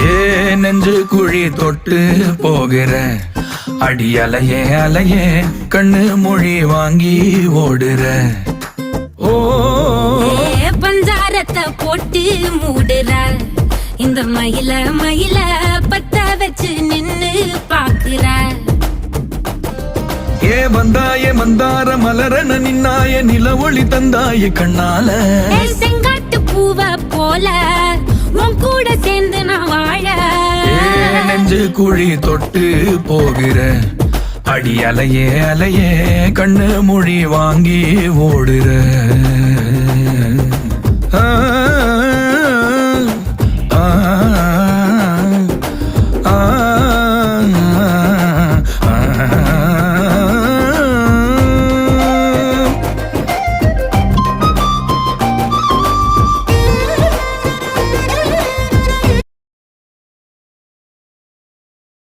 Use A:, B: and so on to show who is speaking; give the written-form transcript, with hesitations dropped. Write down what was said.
A: ஏ நெஞ்சு குழி தொட்டு போகிற அடி அலையே அலையே கண்ணு மொழி வாங்கி ஓடுற. ஓ
B: பஞ்சாரத்தை போட்டு மூடுற இந்த மயில மயில பத்த வச்சு நின்னு பாக்குற.
A: ஏ வந்தாய மந்தார மலரன நின்னாய நில ஒளி தந்தாய கண்ணால.
B: செங்காட்டு பூவ போல உன் கூட சேர்ந்து நான் வாழ.
A: நெஞ்சு குழி தொட்டு போகிற அடி அலையே அலையே கண்ணு மொழி வாங்கி ஓடுற. ஆ ஆ